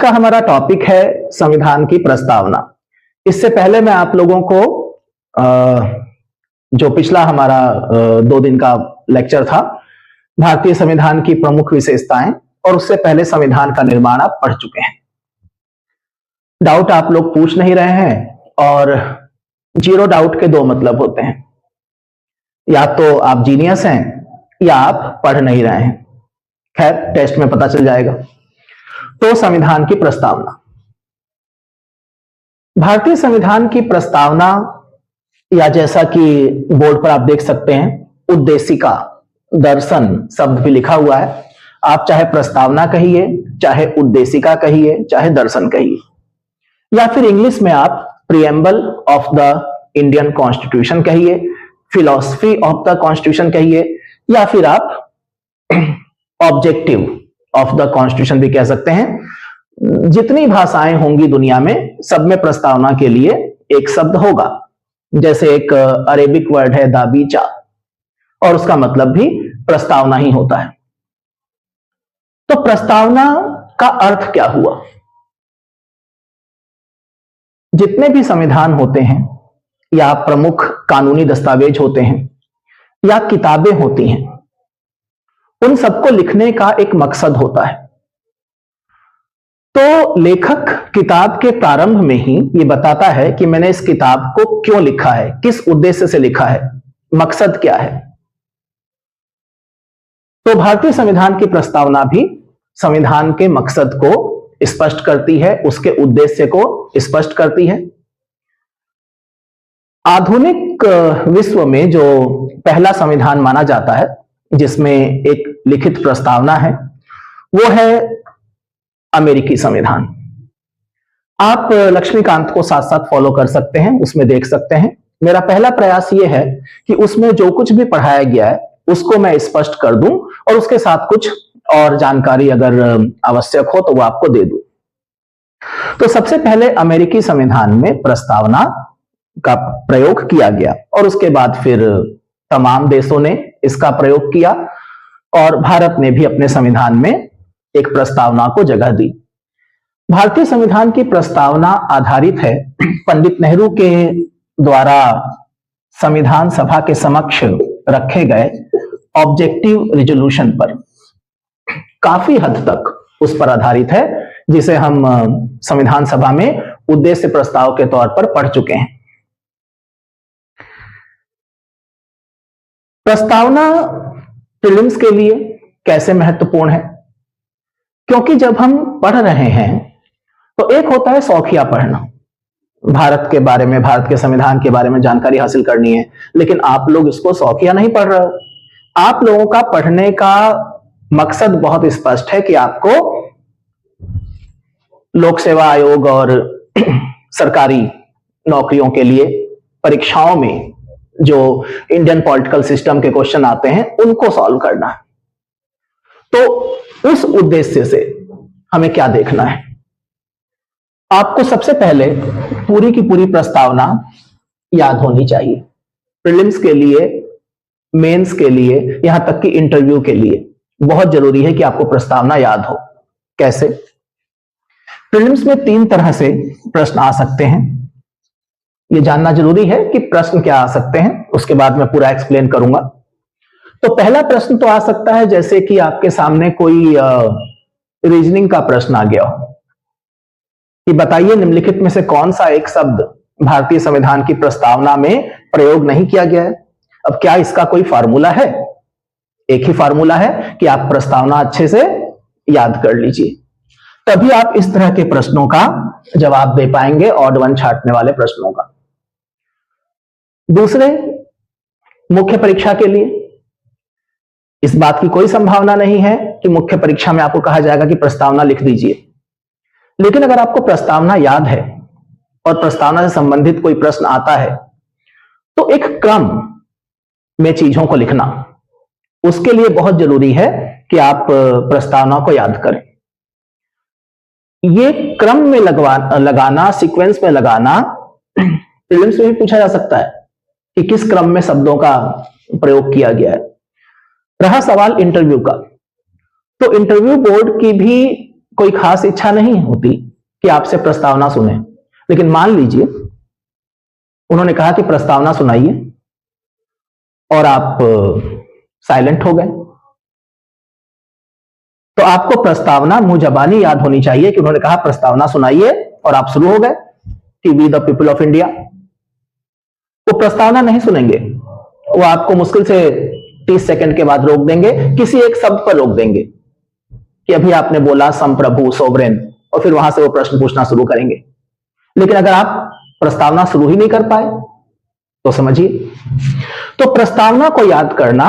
का हमारा टॉपिक है संविधान की प्रस्तावना। इससे पहले मैं आप लोगों को जो पिछला हमारा 2 दिन का लेक्चर था, भारतीय संविधान की प्रमुख विशेषताएं, और उससे पहले संविधान का निर्माण आप पढ़ चुके हैं। डाउट आप लोग पूछ नहीं रहे हैं, और जीरो डाउट के 2 मतलब होते हैं, या तो आप जीनियस हैं या आप पढ़ नहीं रहे हैं। खैर, टेस्ट में पता चल जाएगा। तो संविधान की प्रस्तावना, भारतीय संविधान की प्रस्तावना, या जैसा कि बोर्ड पर आप देख सकते हैं उद्देशिका, दर्शन शब्द भी लिखा हुआ है। आप चाहे प्रस्तावना कहिए, चाहे उद्देशिका कहिए, चाहे दर्शन कहिए, या फिर इंग्लिश में आप preamble of the Indian constitution कहिए, फिलॉसफी ऑफ द कॉन्स्टिट्यूशन कहिए, या फिर आप ऑब्जेक्टिव ऑफ द कॉन्स्टिट्यूशन भी कह सकते हैं। जितनी भाषाएं होंगी दुनिया में, सब में प्रस्तावना के लिए एक शब्द होगा। जैसे एक अरेबिक वर्ड है दाबीचा, और उसका मतलब भी प्रस्तावना ही होता है। तो प्रस्तावना का अर्थ क्या हुआ? जितने भी संविधान होते हैं, या प्रमुख कानूनी दस्तावेज होते हैं, या किताबें होती हैं, उन सबको लिखने का एक मकसद होता है। तो लेखक किताब के प्रारंभ में ही ये बताता है कि मैंने इस किताब को क्यों लिखा है, किस उद्देश्य से लिखा है, मकसद क्या है। तो भारतीय संविधान की प्रस्तावना भी संविधान के मकसद को स्पष्ट करती है, उसके उद्देश्य को स्पष्ट करती है। आधुनिक विश्व में जो पहला संविधान माना जाता है, जिसमें एक लिखित प्रस्तावना है, वो है अमेरिकी संविधान। आप लक्ष्मीकांत को साथ साथ फॉलो कर सकते हैं, उसमें देख सकते हैं। मेरा पहला प्रयास ये है कि उसमें जो कुछ भी पढ़ाया गया है उसको मैं स्पष्ट कर दूं, और उसके साथ कुछ और जानकारी अगर आवश्यक हो तो वो आपको दे दूं। तो सबसे पहले अमेरिकी संविधान में प्रस्तावना का प्रयोग किया गया, और उसके बाद फिर तमाम देशों ने इसका प्रयोग किया, और भारत ने भी अपने संविधान में एक प्रस्तावना को जगह दी। भारतीय संविधान की प्रस्तावना आधारित है पंडित नेहरू के द्वारा संविधान सभा के समक्ष रखे गए ऑब्जेक्टिव रिजोल्यूशन पर। काफी हद तक उस पर आधारित है, जिसे हम संविधान सभा में उद्देश्य प्रस्ताव के तौर पर पढ़ चुके हैं। प्रस्तावना प्रीलिम्स के लिए कैसे महत्वपूर्ण है? क्योंकि जब हम पढ़ रहे हैं तो एक होता है शौकिया पढ़ना, भारत के बारे में, भारत के संविधान के बारे में जानकारी हासिल करनी है, लेकिन आप लोग इसको शौकिया नहीं पढ़ रहे हो। आप लोगों का पढ़ने का मकसद बहुत स्पष्ट है कि आपको लोक सेवा आयोग और सरकारी नौकरियों के लिए परीक्षाओं में जो इंडियन पॉलिटिकल सिस्टम के क्वेश्चन आते हैं उनको सॉल्व करना है। तो उस उद्देश्य से हमें क्या देखना है? आपको सबसे पहले पूरी की पूरी प्रस्तावना याद होनी चाहिए। प्रीलिम्स के लिए, मेंस के लिए, यहां तक कि इंटरव्यू के लिए बहुत जरूरी है कि आपको प्रस्तावना याद हो। कैसे? प्रीलिम्स में 3 तरह से प्रश्न आ सकते हैं। यह जानना जरूरी है कि प्रश्न क्या आ सकते हैं, उसके बाद मैं पूरा एक्सप्लेन करूंगा। तो पहला प्रश्न तो आ सकता है जैसे कि आपके सामने कोई रीजनिंग का प्रश्न आ गया हो कि बताइए निम्नलिखित में से कौन सा एक शब्द भारतीय संविधान की प्रस्तावना में प्रयोग नहीं किया गया है। अब क्या इसका कोई फार्मूला है? एक ही फार्मूला है कि आप प्रस्तावना अच्छे से याद कर लीजिए, तभी आप इस तरह के प्रश्नों का जवाब दे पाएंगे, ऑड वन छांटने वाले प्रश्नों का। दूसरे, मुख्य परीक्षा के लिए इस बात की कोई संभावना नहीं है कि मुख्य परीक्षा में आपको कहा जाएगा कि प्रस्तावना लिख दीजिए, लेकिन अगर आपको प्रस्तावना याद है और प्रस्तावना से संबंधित कोई प्रश्न आता है तो एक क्रम में चीजों को लिखना, उसके लिए बहुत जरूरी है कि आप प्रस्तावना को याद करें। ये क्रम में लगाना, सीक्वेंस में लगाना प्रीलिम्स में भी पूछा जा सकता है कि किस क्रम में शब्दों का प्रयोग किया गया है। रहा सवाल इंटरव्यू का, तो इंटरव्यू बोर्ड की भी कोई खास इच्छा नहीं होती कि आपसे प्रस्तावना सुने, लेकिन मान लीजिए उन्होंने कहा कि प्रस्तावना सुनाइए और आप साइलेंट हो गए, तो आपको प्रस्तावना मुंह जबानी याद होनी चाहिए कि उन्होंने कहा प्रस्तावना सुनाइए और आप शुरू हो गए कि we the people of India. वो प्रस्तावना नहीं सुनेंगे, वो आपको मुश्किल से 30 सेकंड के बाद रोक देंगे, किसी एक शब्द पर रोक देंगे कि अभी आपने बोला संप्रभु, सोवरेन, और फिर वहां से वो प्रश्न पूछना शुरू करेंगे। लेकिन अगर आप प्रस्तावना शुरू ही नहीं कर पाए तो समझिए, तो प्रस्तावना को याद करना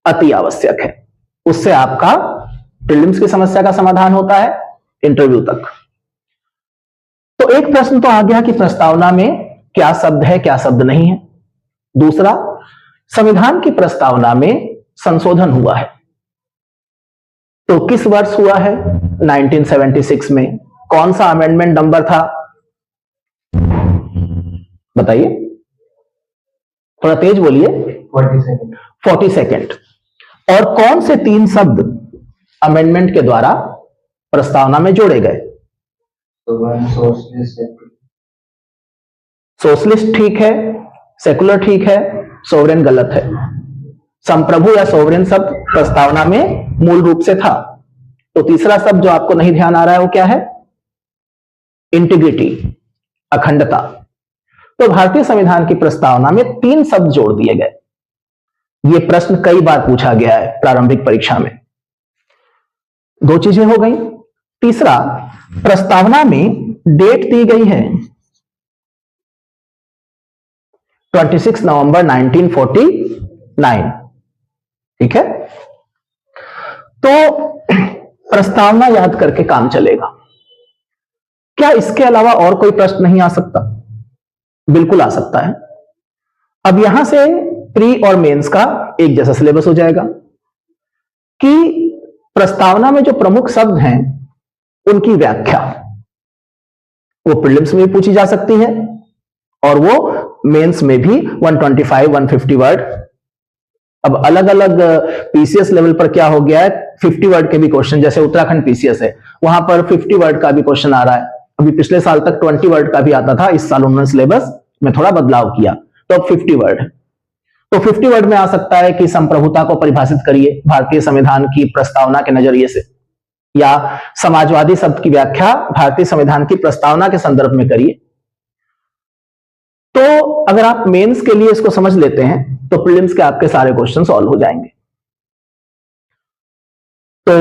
अति आवश्यक है। उससे आपका प्रीलिम्स की समस्या का समाधान होता है इंटरव्यू तक। तो एक प्रश्न तो आ गया कि प्रस्तावना में क्या शब्द है, क्या शब्द नहीं है। दूसरा, संविधान की प्रस्तावना में संशोधन हुआ है, तो किस वर्ष हुआ है? 1976 में। कौन सा अमेंडमेंट नंबर था, बताइए, थोड़ा तेज बोलिए। 42। और कौन से 3 शब्द अमेंडमेंट के द्वारा प्रस्तावना में जोड़े गए? सोशलिस्ट ठीक है, सेकुलर ठीक है, सोवरेन गलत है। संप्रभु या सोवरेन शब्द प्रस्तावना में मूल रूप से था। तो तीसरा शब्द जो आपको नहीं ध्यान आ रहा है वो क्या है? इंटीग्रिटी, अखंडता। तो भारतीय संविधान की प्रस्तावना में 3 शब्द जोड़ दिए गए। यह प्रश्न कई बार पूछा गया है प्रारंभिक परीक्षा में। 2 चीजें हो गई। तीसरा, प्रस्तावना में डेट दी गई है 26 नवंबर 1949, ठीक है। तो प्रस्तावना याद करके काम चलेगा। क्या इसके अलावा और कोई प्रश्न नहीं आ सकता? बिल्कुल आ सकता है। अब यहां से प्री और मेंस का एक जैसा सिलेबस हो जाएगा कि प्रस्तावना में जो प्रमुख शब्द हैं उनकी व्याख्या वो प्रीलिम्स में भी पूछी जा सकती है और वो मेंस में भी 125, 150 वर्ड। अब अलग अलग पीसीएस लेवल पर क्या हो गया है, 50 वर्ड के भी क्वेश्चन, जैसे उत्तराखंड पीसीएस है वहां पर 50 वर्ड का भी क्वेश्चन आ रहा है। अभी पिछले साल तक 20 वर्ड का भी आता था, इस साल उन्होंने सिलेबस में थोड़ा बदलाव किया, तो अब 50 वर्ड है। तो 50 वर्ड में आ सकता है कि संप्रभुता को परिभाषित करिए भारतीय संविधान की प्रस्तावना के नजरिए से, या समाजवादी शब्द की व्याख्या भारतीय संविधान की प्रस्तावना के संदर्भ में करिए। तो अगर आप मेंस के लिए इसको समझ लेते हैं तो प्रीलिम्स के आपके सारे क्वेश्चन सॉल्व हो जाएंगे। तो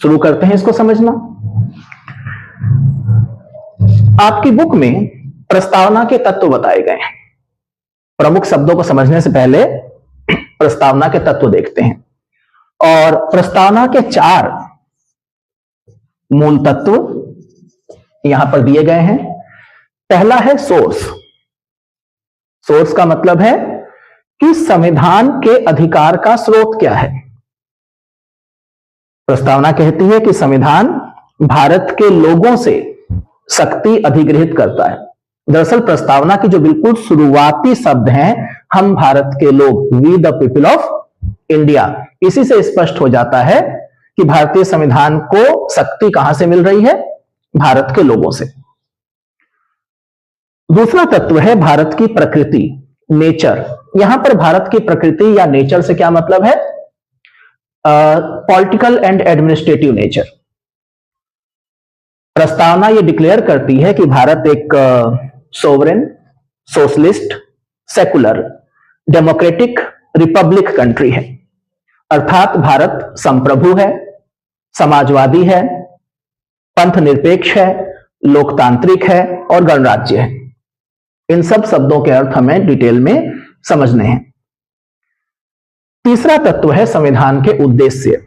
शुरू करते हैं इसको समझना। आपकी बुक में प्रस्तावना के तत्व बताए गए हैं। प्रमुख शब्दों को समझने से पहले प्रस्तावना के तत्व देखते हैं, और प्रस्तावना के 4 मूल तत्व यहां पर दिए गए हैं। पहला है सोर्स। सोर्स का मतलब है कि संविधान के अधिकार का स्रोत क्या है। प्रस्तावना कहती है कि संविधान भारत के लोगों से शक्ति अधिग्रहित करता है। दरअसल प्रस्तावना की जो बिल्कुल शुरुआती शब्द हैं, हम भारत के लोग, we the people of India, इसी से स्पष्ट हो जाता है कि भारतीय संविधान को शक्ति कहां से मिल रही है? भारत के लोगों से। दूसरा तत्व है भारत की प्रकृति, नेचर। यहां पर भारत की प्रकृति या नेचर से क्या मतलब है? Political and administrative nature. प्रस्तावना ये डिक्लेयर करती है कि भारत एक sovereign, socialist, secular, democratic Republic country है। अर्थात भारत संप्रभु है, समाजवादी है, पंथ निरपेक्ष है, लोकतांत्रिक है और गणराज्य है। इन सब शब्दों के अर्थ हमें डिटेल में समझने हैं। तीसरा तत्व है संविधान के उद्देश्य।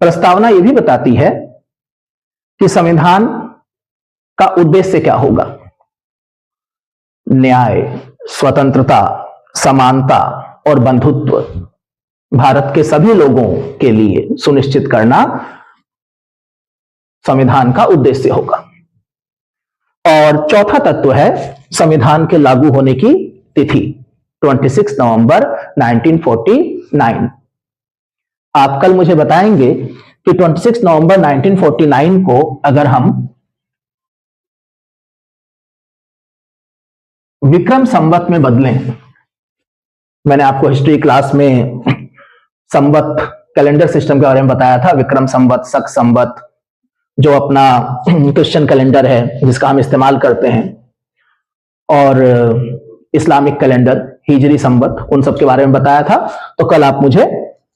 प्रस्तावना यह भी बताती है कि संविधान का उद्देश्य क्या होगा। न्याय, स्वतंत्रता, समानता और बंधुत्व भारत के सभी लोगों के लिए सुनिश्चित करना संविधान का उद्देश्य होगा। और चौथा तत्व है संविधान के लागू होने की तिथि, 26 नवंबर 1949। आप कल मुझे बताएंगे कि 26 नवंबर 1949 को अगर हम विक्रम संवत में बदलें, मैंने आपको हिस्ट्री क्लास में संवत कैलेंडर सिस्टम के बारे में बताया था, विक्रम संवत, शक संवत, जो अपना क्रिश्चियन कैलेंडर है जिसका हम इस्तेमाल करते हैं, और इस्लामिक कैलेंडर हिजरी संवत, उन सब के बारे में बताया था। तो कल आप मुझे,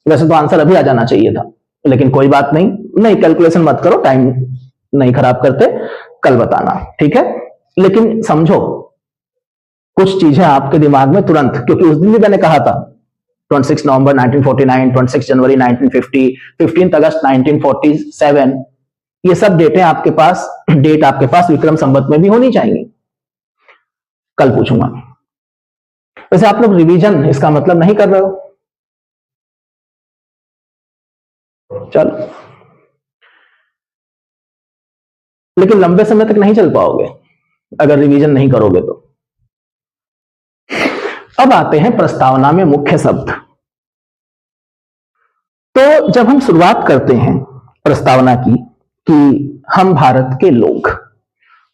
वैसे तो आंसर अभी आ जाना चाहिए था, लेकिन कोई बात नहीं, कैलकुलेशन मत करो, टाइम नहीं खराब करते, कल बताना, ठीक है। लेकिन समझो कुछ चीजें आपके दिमाग में तुरंत, क्योंकि उस दिन भी मैंने कहा था 26 नवंबर 1949, 26 जनवरी 1950, 15 अगस्त 1947, ये सब डेट आपके पास विक्रम संवत में भी होनी चाहिए। कल पूछूंगा। वैसे आप लोग रिवीजन इसका मतलब नहीं कर रहे हो, चलो, लेकिन लंबे समय तक नहीं चल पाओगे अगर रिवीजन नहीं करोगे तो। अब आते हैं प्रस्तावना में मुख्य शब्द। तो जब हम शुरुआत करते हैं प्रस्तावना की कि हम भारत के लोग,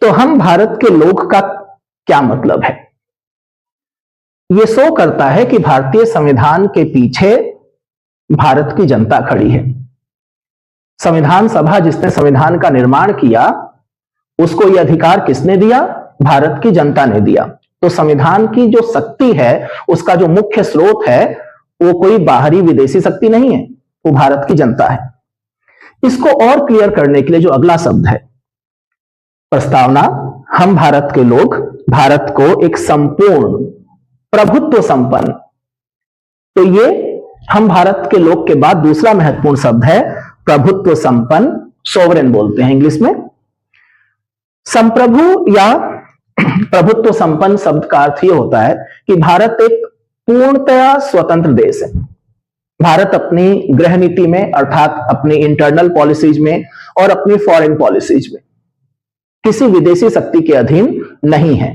तो हम भारत के लोग का क्या मतलब है? यह शो करता है कि भारतीय संविधान के पीछे भारत की जनता खड़ी है। संविधान सभा जिसने संविधान का निर्माण किया, उसको यह अधिकार किसने दिया? भारत की जनता ने दिया। तो संविधान की जो शक्ति है, उसका जो मुख्य स्रोत है, वो कोई बाहरी विदेशी शक्ति नहीं है, वो भारत की जनता है। इसको और क्लियर करने के लिए जो अगला शब्द है, प्रस्तावना, हम भारत के लोग भारत को एक संपूर्ण प्रभुत्व संपन्न, तो ये हम भारत के लोग के बाद दूसरा महत्वपूर्ण शब्द है प्रभुत्व संपन्न, सोवरेन बोलते हैं इंग्लिश में। संप्रभु या प्रभुत्व संपन्न शब्द का अर्थ यह होता है कि भारत एक पूर्णतया स्वतंत्र देश है। भारत अपनी गृह नीति में, अर्थात अपनी इंटरनल पॉलिसीज में और अपनी फॉरेन पॉलिसीज में किसी विदेशी शक्ति के अधीन नहीं है।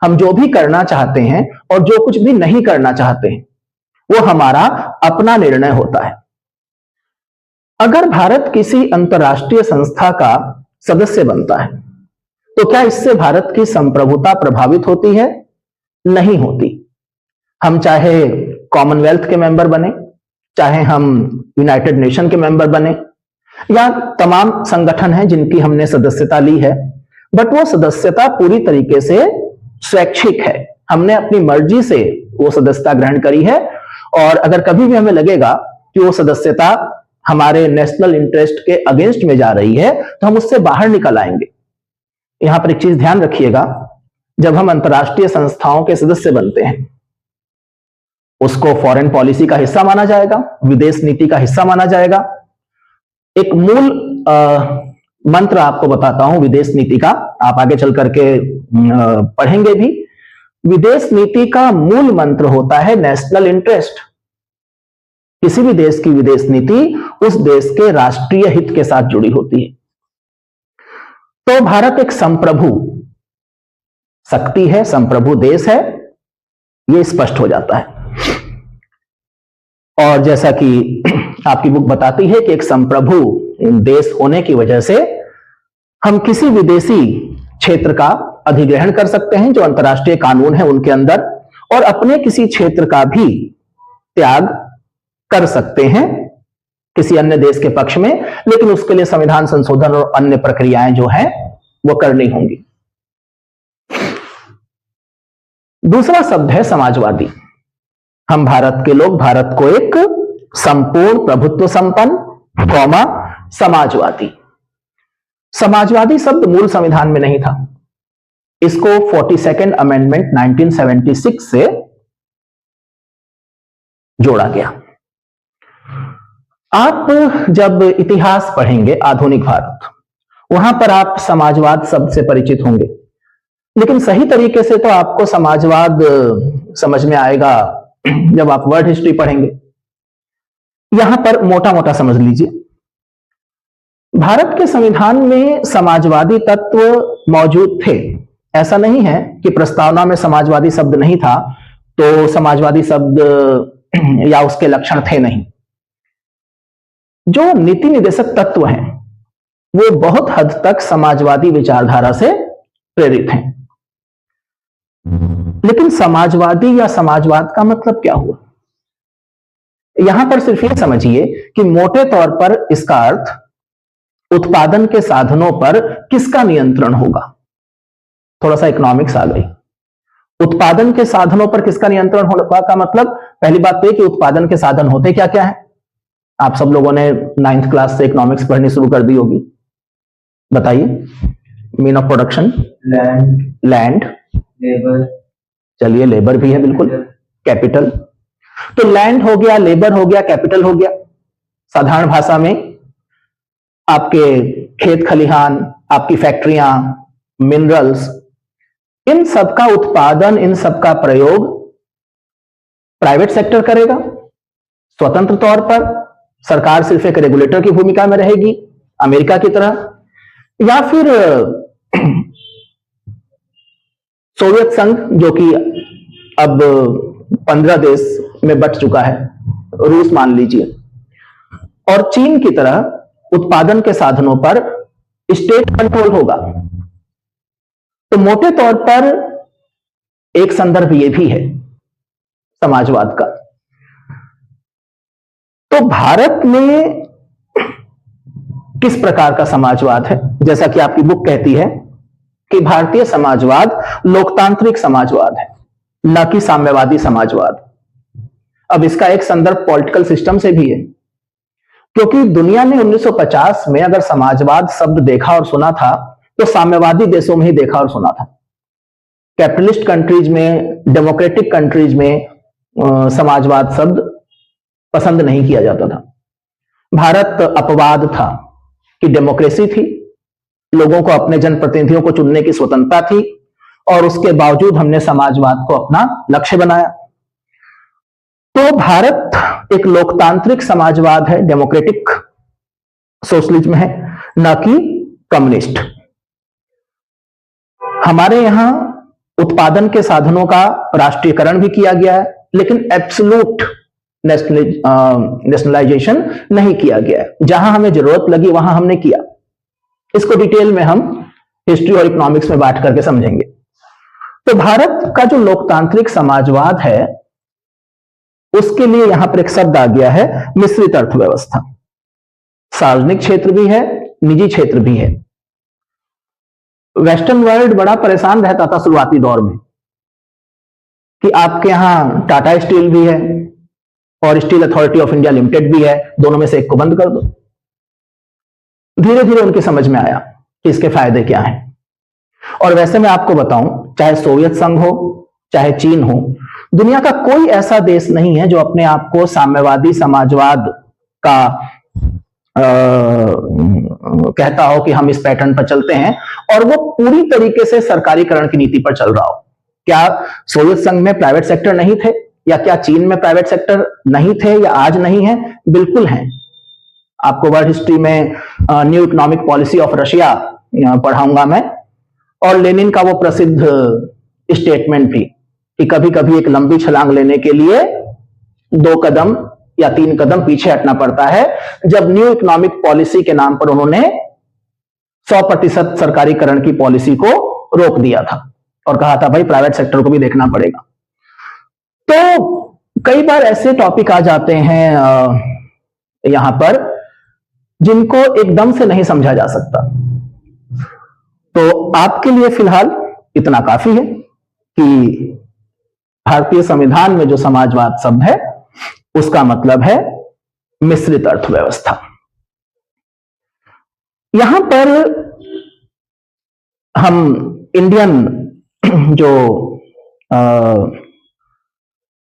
हम जो भी करना चाहते हैं और जो कुछ भी नहीं करना चाहते हैं, वो हमारा अपना निर्णय होता है। अगर भारत किसी अंतरराष्ट्रीय संस्था का सदस्य बनता है, तो क्या इससे भारत की संप्रभुता प्रभावित होती है? नहीं होती। हम चाहे कॉमनवेल्थ के मेंबर बने, चाहे हम यूनाइटेड नेशन के मेंबर बने, या तमाम संगठन हैं जिनकी हमने सदस्यता ली है, बट वो सदस्यता पूरी तरीके से स्वैच्छिक है। हमने अपनी मर्जी से वो सदस्यता ग्रहण करी है, और अगर कभी भी हमें लगेगा कि वो सदस्यता हमारे नेशनल इंटरेस्ट के अगेंस्ट में जा रही है, तो हम उससे बाहर निकल आएंगे। यहां पर एक चीज ध्यान रखिएगा, जब हम अंतरराष्ट्रीय संस्थाओं के सदस्य बनते हैं, उसको फॉरेन पॉलिसी का हिस्सा माना जाएगा, विदेश नीति का हिस्सा माना जाएगा। एक मूल मंत्र आपको बताता हूं विदेश नीति का, आप आगे चल करके पढ़ेंगे भी। विदेश नीति का मूल मंत्र होता है नेशनल इंटरेस्ट। किसी भी देश की विदेश नीति उस देश के राष्ट्रीय हित के साथ जुड़ी होती है। तो भारत एक संप्रभु शक्ति है, संप्रभु देश है, यह स्पष्ट हो जाता है। और जैसा कि आपकी बुक बताती है कि एक संप्रभु देश होने की वजह से हम किसी विदेशी क्षेत्र का अधिग्रहण कर सकते हैं जो अंतर्राष्ट्रीय कानून है उनके अंदर, और अपने किसी क्षेत्र का भी त्याग कर सकते हैं किसी अन्य देश के पक्ष में, लेकिन उसके लिए संविधान संशोधन और अन्य प्रक्रियाएं जो हैं वो करनी होंगी। दूसरा शब्द है समाजवादी। हम भारत के लोग भारत को एक संपूर्ण प्रभुत्व संपन्न कौमा समाजवादी। समाजवादी शब्द मूल संविधान में नहीं था, इसको 42nd अमेंडमेंट 1976 से जोड़ा गया। आप जब इतिहास पढ़ेंगे आधुनिक भारत, वहां पर आप समाजवाद शब्द से परिचित होंगे, लेकिन सही तरीके से तो आपको समाजवाद समझ में आएगा जब आप वर्ल्ड हिस्ट्री पढ़ेंगे। यहां पर मोटा मोटा समझ लीजिए, भारत के संविधान में समाजवादी तत्व मौजूद थे। ऐसा नहीं है कि प्रस्तावना में समाजवादी शब्द नहीं था तो समाजवादी शब्द या उसके लक्षण थे नहीं। जो नीति निर्देशक तत्व हैं वो बहुत हद तक समाजवादी विचारधारा से प्रेरित हैं। लेकिन समाजवादी या समाजवाद का मतलब क्या हुआ? यहां पर सिर्फ ये समझिए कि मोटे तौर पर इसका अर्थ उत्पादन के साधनों पर किसका नियंत्रण होगा। थोड़ा सा इकोनॉमिक्स आ गई। उत्पादन के साधनों पर किसका नियंत्रण होगा का मतलब, पहली बात तो कि उत्पादन के साधन होते क्या क्या है। आप सब लोगों ने 9th क्लास से इकोनॉमिक्स पढ़नी शुरू कर दी होगी, बताइए। Mean of production, land, labour, चलिए लेबर भी है बिल्कुल, कैपिटल। तो लैंड हो गया, लेबर हो गया, कैपिटल हो गया। साधारण भाषा में आपके खेत खलिहान, आपकी फैक्ट्रियां, मिनरल्स, इन सबका उत्पादन, इन सबका प्रयोग प्राइवेट सेक्टर करेगा स्वतंत्र तौर पर। सरकार सिर्फ एक रेगुलेटर की भूमिका में रहेगी अमेरिका की तरह, या फिर सोवियत संघ जो कि अब 15 देश में बंट चुका है, रूस मान लीजिए, और चीन की तरह उत्पादन के साधनों पर स्टेट कंट्रोल होगा। तो मोटे तौर पर एक संदर्भ यह भी है समाजवाद का। तो भारत में किस प्रकार का समाजवाद है? जैसा कि आपकी बुक कहती है कि भारतीय समाजवाद लोकतांत्रिक समाजवाद है, न कि साम्यवादी समाजवाद। अब इसका एक संदर्भ पॉलिटिकल सिस्टम से भी है, क्योंकि दुनिया ने 1950 में अगर समाजवाद शब्द देखा और सुना था तो साम्यवादी देशों में ही देखा और सुना था। कैपिटलिस्ट कंट्रीज में, डेमोक्रेटिक कंट्रीज में समाजवाद शब्द पसंद नहीं किया जाता था। भारत अपवाद था कि डेमोक्रेसी थी, लोगों को अपने जनप्रतिनिधियों को चुनने की स्वतंत्रता थी, और उसके बावजूद हमने समाजवाद को अपना लक्ष्य बनाया। तो भारत एक लोकतांत्रिक समाजवाद है, डेमोक्रेटिक सोशलिज्म है, न कि कम्युनिस्ट। हमारे यहां उत्पादन के साधनों का राष्ट्रीयकरण भी किया गया है, लेकिन एब्सोल्यूट नेशनलाइजेशन नहीं किया गया है। जहां हमें जरूरत लगी वहां हमने किया। इसको डिटेल में हम हिस्ट्री और इकोनॉमिक्स में बांट करके समझेंगे। तो भारत का जो लोकतांत्रिक समाजवाद है उसके लिए यहां पर एक शब्द आ गया है, मिश्रित अर्थव्यवस्था। सार्वजनिक क्षेत्र भी है, निजी क्षेत्र भी है। वेस्टर्न वर्ल्ड बड़ा परेशान रहता था शुरुआती दौर में कि आपके यहां टाटा स्टील भी है और steel authority of India limited भी है, दोनों में से एक को बंद कर दो। धीरे धीरे उनकी समझ में आया कि इसके फायदे क्या हैं। और वैसे मैं आपको बताऊं, चाहे सोवियत संघ हो, चाहे चीन हो, दुनिया का कोई ऐसा देश नहीं है जो अपने आप को साम्यवादी समाजवाद का कहता हो कि हम इस पैटर्न पर चलते हैं, और वो पूरी तरीके से सरकारीकरण की नीति पर चल रहा हो। क्या सोवियत संघ में प्राइवेट सेक्टर नहीं थे, या क्या चीन में प्राइवेट सेक्टर नहीं थे या आज नहीं है? बिल्कुल हैं। आपको वर्ल्ड हिस्ट्री में new economic policy of Russia पढ़ाऊंगा मैं, और लेनिन का वो प्रसिद्ध स्टेटमेंट भी कि कभी कभी एक लंबी छलांग लेने के लिए 2 कदम या 3 कदम पीछे हटना पड़ता है, जब न्यू इकोनॉमिक पॉलिसी के नाम पर उन्होंने 100% सरकारीकरण की पॉलिसी को रोक दिया था और कहा था भाई प्राइवेट सेक्टर को भी देखना पड़ेगा। तो कई बार ऐसे टॉपिक आ जाते हैं यहां पर जिनको एकदम से नहीं समझा जा सकता। तो आपके लिए फिलहाल इतना काफी है कि भारतीय संविधान में जो समाजवाद शब्द है उसका मतलब है मिश्रित अर्थव्यवस्था। यहां पर हम इंडियन जो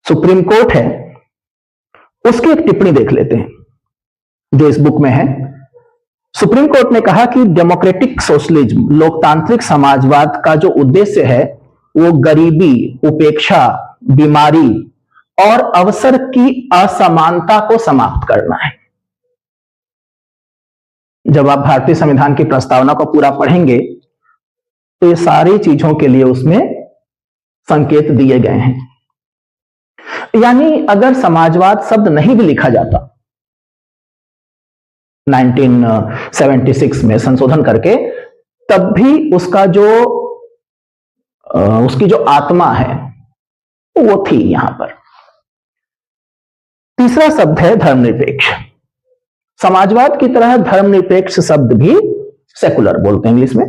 सुप्रीम कोर्ट है उसकी एक टिप्पणी देख लेते हैं जो इस बुक में है। सुप्रीम कोर्ट ने कहा कि डेमोक्रेटिक सोशलिज्म, लोकतांत्रिक समाजवाद का जो उद्देश्य है वो गरीबी, उपेक्षा, बीमारी और अवसर की असमानता को समाप्त करना है। जब आप भारतीय संविधान की प्रस्तावना को पूरा पढ़ेंगे तो ये सारी चीजों के लिए उसमें संकेत दिए गए हैं। यानी अगर समाजवाद शब्द नहीं भी लिखा जाता 1976 में संशोधन करके, तब भी उसका जो उसकी जो आत्मा है वो थी यहां पर। तीसरा शब्द है धर्मनिरपेक्ष। समाजवाद की तरह धर्मनिरपेक्ष शब्द भी सेकुलर बोलते हैं इंग्लिश में।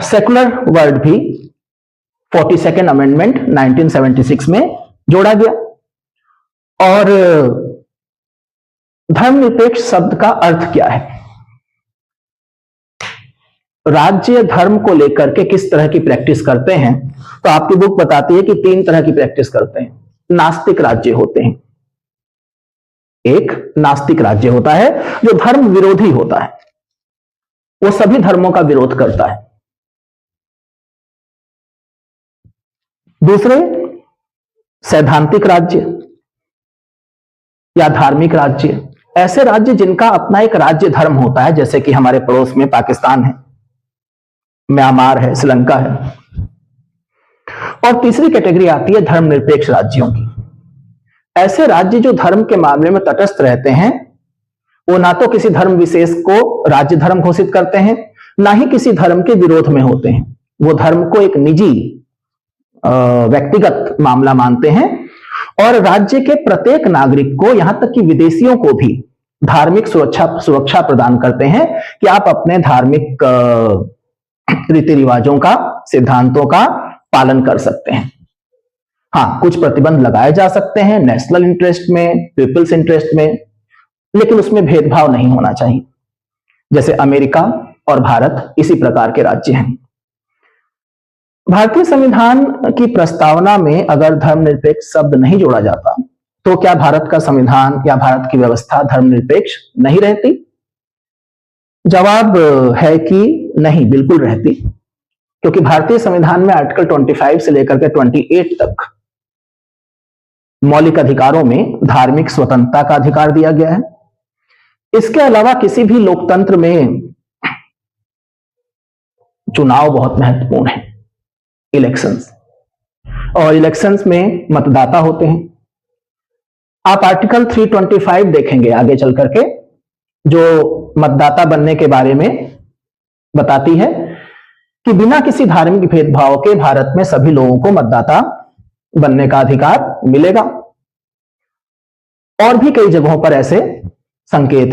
सेकुलर वर्ड भी 42nd अमेंडमेंट 1976 में जोड़ा गया। और धर्मनिरपेक्ष शब्द का अर्थ क्या है? राज्य धर्म को लेकर के किस तरह की प्रैक्टिस करते हैं, तो आपकी बुक बताती है कि 3 तरह की प्रैक्टिस करते हैं। नास्तिक राज्य होते हैं। एक नास्तिक राज्य होता है जो धर्म विरोधी होता है, वो सभी धर्मों का विरोध करता है। दूसरे सैद्धांतिक राज्य या धार्मिक राज्य, ऐसे राज्य जिनका अपना एक राज्य धर्म होता है, जैसे कि हमारे पड़ोस में पाकिस्तान है, म्यांमार है, श्रीलंका है। और तीसरी कैटेगरी आती है धर्मनिरपेक्ष राज्यों की। ऐसे राज्य जो धर्म के मामले में तटस्थ रहते हैं, वो ना तो किसी धर्म विशेष को राज्य धर्म घोषित करते हैं, ना ही किसी धर्म के विरोध में होते हैं। वो धर्म को एक निजी व्यक्तिगत मामला मानते हैं और राज्य के प्रत्येक नागरिक को, यहां तक कि विदेशियों को भी धार्मिक सुरक्षा प्रदान करते हैं कि आप अपने धार्मिक रीति रिवाजों का, सिद्धांतों का पालन कर सकते हैं। हाँ, कुछ प्रतिबंध लगाए जा सकते हैं नेशनल इंटरेस्ट में, पीपल्स इंटरेस्ट में, लेकिन उसमें भेदभाव नहीं होना चाहिए। जैसे अमेरिका और भारत इसी प्रकार के राज्य हैं। भारतीय संविधान की प्रस्तावना में अगर धर्मनिरपेक्ष शब्द नहीं जोड़ा जाता, तो क्या भारत का संविधान या भारत की व्यवस्था धर्मनिरपेक्ष नहीं रहती? जवाब है कि नहीं, बिल्कुल रहती। क्योंकि भारतीय संविधान में आर्टिकल 25 से लेकर के 28 तक मौलिक अधिकारों में धार्मिक स्वतंत्रता का अधिकार दिया गया है। इसके अलावा किसी भी लोकतंत्र में चुनाव बहुत महत्वपूर्ण है, इलेक्शंस, और इलेक्शंस में मतदाता होते हैं। आप आर्टिकल 325 देखेंगे आगे चल करके, जो मतदाता बनने के बारे में बताती है कि बिना किसी धार्मिक भेदभाव के भारत में सभी लोगों को मतदाता बनने का अधिकार मिलेगा। और भी कई जगहों पर ऐसे संकेत हैं।